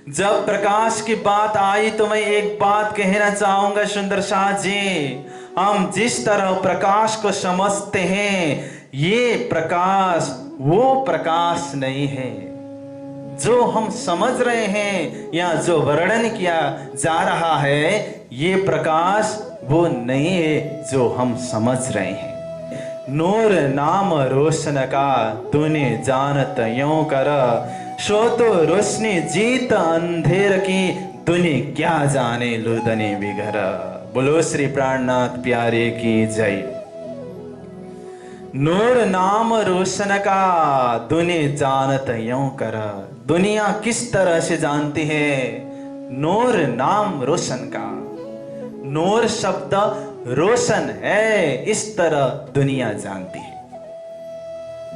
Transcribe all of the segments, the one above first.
जब प्रकाश की बात आई तो मैं एक बात कहना चाहूंगा सुंदर शाह जी, हम जिस तरह प्रकाश को समझते हैं, ये प्रकाश वो प्रकाश नहीं है जो हम समझ रहे हैं या जो वर्णन किया जा रहा है। ये प्रकाश वो नहीं है जो हम समझ रहे हैं। नूर नाम रोशन का तूने जानत यूं कर, सो तो रोशनी जीत अंधेर की, तूने क्या जाने लुदने बिगर। बोलो श्री प्राणनाथ प्यारे की जय। नूर नाम रोशन का तूने जानत यूं कर। दुनिया किस तरह से जानती है नूर नाम रोशन का। नूर शब्द रोशन है, इस तरह दुनिया जानती है।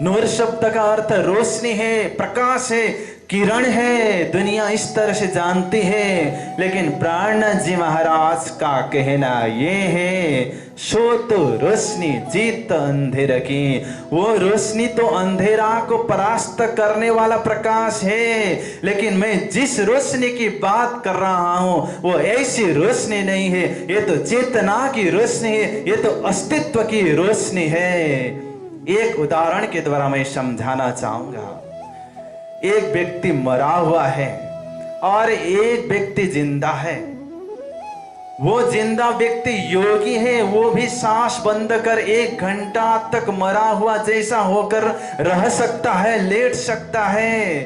नूर शब्द का अर्थ रोशनी है, प्रकाश है, किरण है, दुनिया इस तरह से जानती है। लेकिन प्राणनाथ जी महाराज का कहना ये है, सो तो रोशनी जीत अंधेर की। वो रोशनी तो अंधेरा को परास्त करने वाला प्रकाश है, लेकिन मैं जिस रोशनी की बात कर रहा हूं वो ऐसी रोशनी नहीं है। ये तो चेतना की रोशनी है, ये तो अस्तित्व की रोशनी है। एक उदाहरण के द्वारा मैं समझाना चाहूंगा। एक व्यक्ति मरा हुआ है और एक व्यक्ति जिंदा है। वो जिंदा व्यक्ति योगी है, वो भी सांस बंद कर 1 घंटा तक मरा हुआ जैसा होकर रह सकता है, लेट सकता है।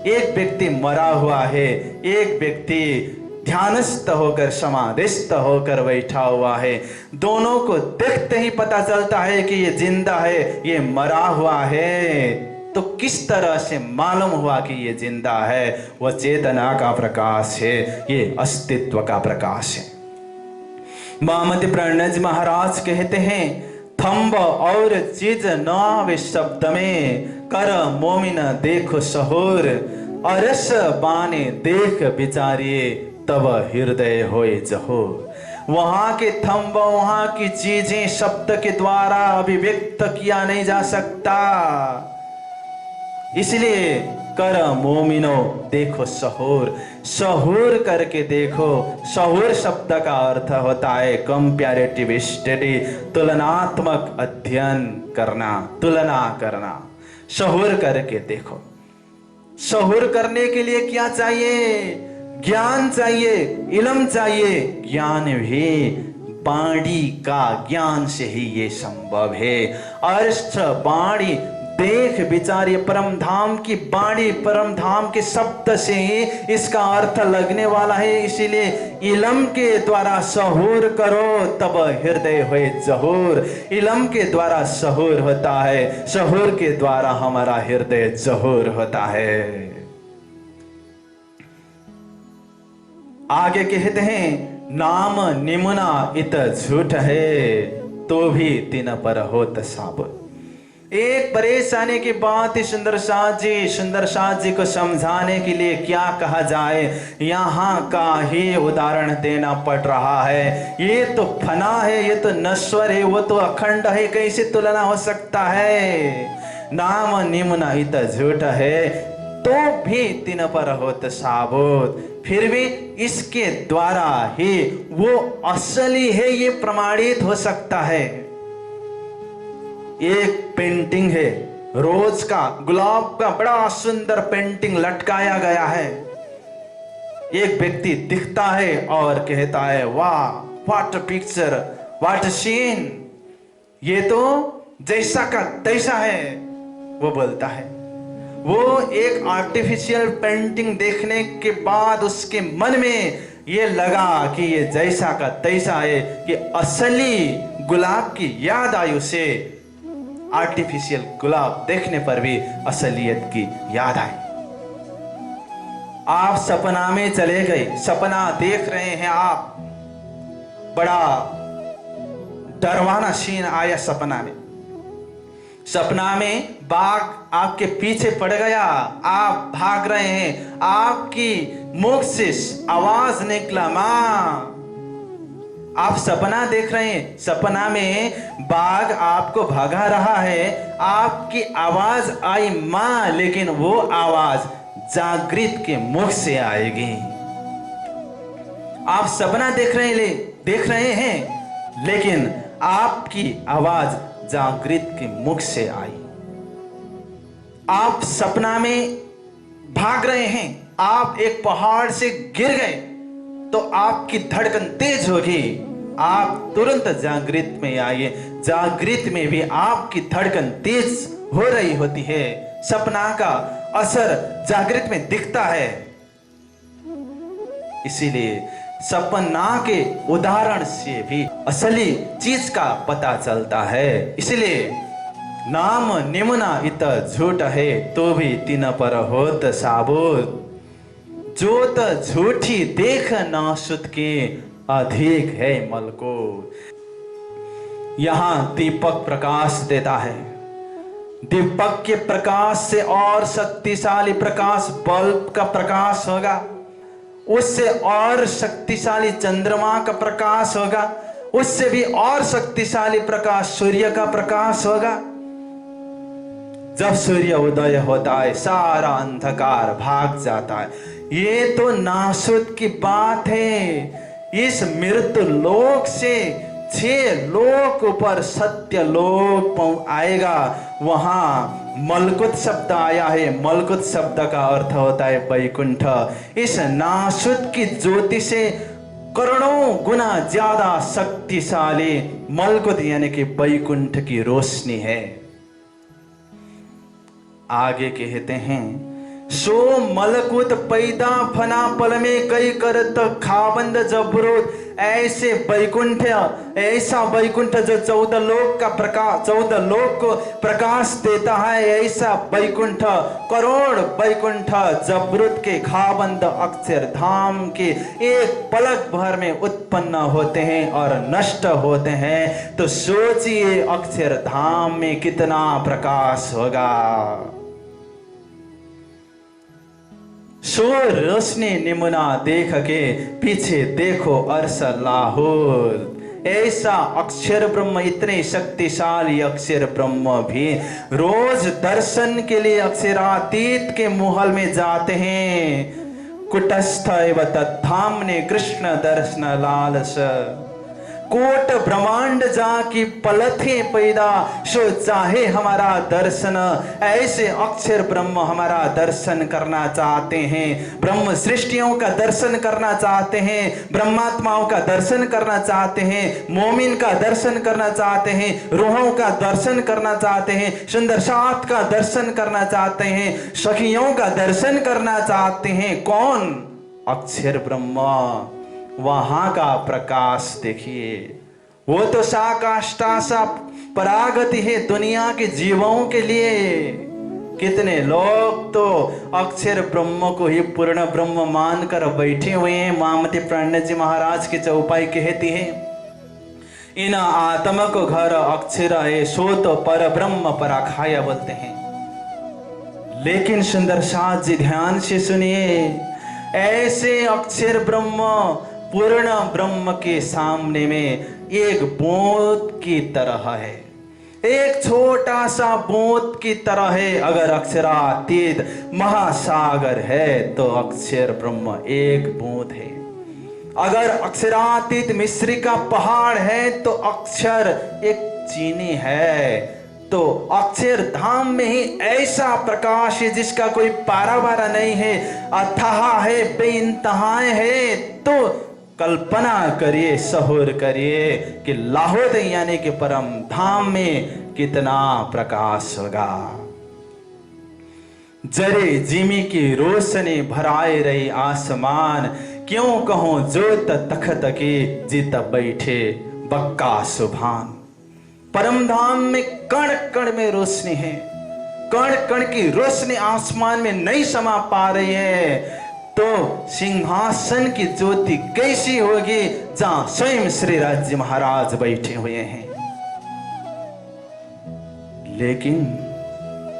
एक व्यक्ति मरा हुआ है, एक व्यक्ति ध्यानस्थ होकर समाधिस्थ होकर बैठा हुआ है। दोनों को देखते ही पता चलता है कि ये जिंदा है, ये मरा हुआ है। तो किस तरह से मालूम हुआ कि ये जिंदा है? वह चेतना का प्रकाश है, ये अस्तित्व का प्रकाश है। महामति प्राणनाथ जी महाराज कहते हैं, थंब और चीज न आवे शब्द में, कर मोमिन देखो शहूर, अरस बाने देख विचारिए, तब हृदय होए जहूर। वहां के थंब, वहां की चीजें शब्द के द्वारा अभिव्यक्त किया नहीं जा सकता। इसलिए कर मोमिनो देखो शहूर, शहूर करके देखो। शहूर शब्द का अर्थ होता है कंपैरेटिव स्टडी, तुलनात्मक अध्ययन करना, तुलना करना। शहूर करके देखो। शहूर करने के लिए क्या चाहिए? ज्ञान चाहिए, इल्म चाहिए। ज्ञान भी बाणी का ज्ञान से ही ये संभव है। अर्थ बाणी देख विचारिए, परम धाम की बाणी, परम धाम के शब्द से ही इसका अर्थ लगने वाला है। इसीलिए इल्म के द्वारा शहूर करो, तब हृदय होए जहूर। इल्म के द्वारा शहूर होता है, शहूर के द्वारा हमारा हृदय जहूर होता है। आगे कहते हैं, नाम निमुना इत झूठ है, तो भी तीन पर होत साबुत। एक परेशानी की बात सुंदर शाह जी को समझाने के लिए क्या कहा जाए, यहाँ का ही उदाहरण देना पड़ रहा है। ये तो फना है, ये तो नश्वर है, वो तो अखंड है, कैसे तुलना हो सकता है? नाम निम्न इत झूठ है, तो भी तीन पर होत साबुत। फिर भी इसके द्वारा ही वो असली है ये प्रमाणित हो सकता है। एक पेंटिंग है, रोज का, गुलाब का बड़ा सुंदर पेंटिंग लटकाया गया है। एक व्यक्ति दिखता है और कहता है, वाह व्हाट पिक्चर, व्हाट सीन, ये तो जैसा का तैसा है। वो बोलता है, वो एक आर्टिफिशियल पेंटिंग देखने के बाद उसके मन में ये लगा कि ये जैसा का तैसा है, कि असली गुलाब की याद आई उसे। आर्टिफिशियल गुलाब देखने पर भी असलियत की याद आई। आप सपना में चले गए, सपना देख रहे हैं आप, बड़ा डरवाना सीन आया सपना में। सपना में बाघ आपके पीछे पड़ गया, आप भाग रहे हैं, आपकी मुख से आवाज निकला, मां। आप सपना देख रहे हैं, सपना में बाघ आपको भगा रहा है, आपकी आवाज आई मां, लेकिन वो आवाज जागृत के मुख से आएगी। आप सपना देख रहे हैं, लेकिन आपकी आवाज जागृत के मुख से आई। आप सपना में भाग रहे हैं, आप एक पहाड़ से गिर गए तो आपकी धड़कन तेज होगी, आप तुरंत जागृत में आइए। जागृत में भी आपकी धड़कन तेज हो रही होती है। सपना का असर जागृत में दिखता है। इसीलिए सपना के उदाहरण से भी असली चीज का पता चलता है। इसलिए नाम निमुना इत झूठ है, तो भी तीन पर होत साबूत। जोत झूठी देख ना सुत के, अधिक है मल को। यहां दीपक प्रकाश देता है। दीपक के प्रकाश से और शक्तिशाली प्रकाश बल्ब का प्रकाश होगा, उससे और शक्तिशाली चंद्रमा का प्रकाश होगा, उससे भी और शक्तिशाली प्रकाश सूर्य का प्रकाश होगा। जब सूर्य उदय होता है सारा अंधकार भाग जाता है। ये तो नासुत की बात है। इस मृत्यु लोक से 6 लोक ऊपर सत्य लोक आएगा, वहां मलकुत शब्द आया है। मलकुत शब्द का अर्थ होता है वैकुंठ। इस नासुत की ज्योति से करोड़ों गुना ज्यादा शक्तिशाली मलकुत यानी कि वैकुंठ की रोशनी है। आगे कहते हैं, सो मलकुत पैदा फना पल में कई करत खाबंद जबरोत। ऐसे वैकुंठ, ऐसा वैकुंठ जो 14 लोक का प्रकाश, 14 लोक को प्रकाश देता है, ऐसा वैकुंठ, करोड़ वैकुंठ जबरुत के खाबंद अक्षरधाम के एक पलक भर में उत्पन्न होते हैं और नष्ट होते हैं। तो सोचिए अक्षरधाम में कितना प्रकाश होगा। सो रोशनी निमुना देख के पीछे देखो अर्श लाहौर। ऐसा अक्षर ब्रह्म, इतने शक्तिशाली अक्षर ब्रह्म भी रोज दर्शन के लिए अक्षरातीत के महल में जाते हैं। कुटस्थ एव तत्धाम्ने कृष्ण दर्शन लालस। कोट ब्रह्मांड जा की पलथे पैदा, सो चाहे हमारा दर्शन। ऐसे अक्षर ब्रह्म हमारा दर्शन करना चाहते हैं। ब्रह्म सृष्टियों का दर्शन करना चाहते हैं, ब्रह्मात्माओं का दर्शन करना चाहते हैं, मोमिन का दर्शन करना चाहते हैं, रूहों का दर्शन करना चाहते हैं, सुंदर साथ का दर्शन करना चाहते हैं, सखियों का दर्शन करना चाहते हैं। कौन? अक्षर ब्रह्म। वहां का प्रकाश देखिए, वो तो साकाष्ठा सा परागति है दुनिया के जीवों के लिए। कितने लोग तो अक्षर ब्रह्म को ही पूर्ण ब्रह्म मानकर बैठे हुए हैं। मामती प्रणय जी महाराज की चौपाई कहती है, इन आत्मा को घर अक्षर है, सो तो पर ब्रह्म पराखाया बोलते हैं। लेकिन सुंदर साथ जी ध्यान से सुनिए, ऐसे अक्षर ब्रह्म पूर्ण ब्रह्म के सामने में एक बूंद की तरह है, एक छोटा सा बूंद की तरह है। अगर अक्षरातीत महासागर है तो अक्षर ब्रह्म एक बूंद है। अगर अक्षरातीत मिस्री का पहाड़ है तो अक्षर एक चीनी है। तो अक्षर धाम में ही ऐसा प्रकाश है जिसका कोई पारावार नहीं है, अथाह है, बेइंतहा है। तो कल्पना करिए, सहूर करिए कि लाहौर यानी कि परम धाम में कितना प्रकाश होगा। जरे जिमी की रोशनी भराए रही आसमान, क्यों कहूं जोत तखत के जीत बैठे बक्का सुभान। परम धाम में कण कण में रोशनी है, कण कण की रोशनी आसमान में नहीं समा पा रही है। तो सिंहासन की ज्योति कैसी होगी जहां स्वयं श्री राज्य महाराज बैठे हुए हैं। लेकिन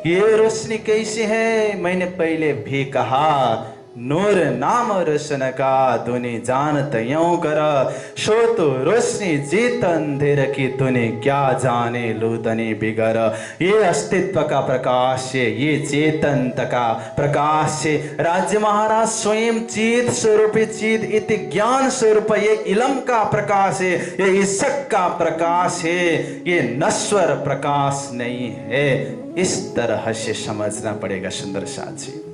ये रोशनी कैसी है? मैंने पहले भी कहा, नूर नाम रोशन का तूने जानत यूं कर, सो तो रोशनी जीत अंधेर की तूने क्या जाने लूतनी बिगर। ये अस्तित्व का प्रकाश है, ये चेतनता का प्रकाश है। राज्य महाराज स्वयं चित स्वरूप, चित इति ज्ञान स्वरूप, ये इलम का प्रकाश है, ये ईशक का प्रकाश है, ये नश्वर प्रकाश नहीं है। इस तरह से समझना पड़ेगा सुंदर साथ जी।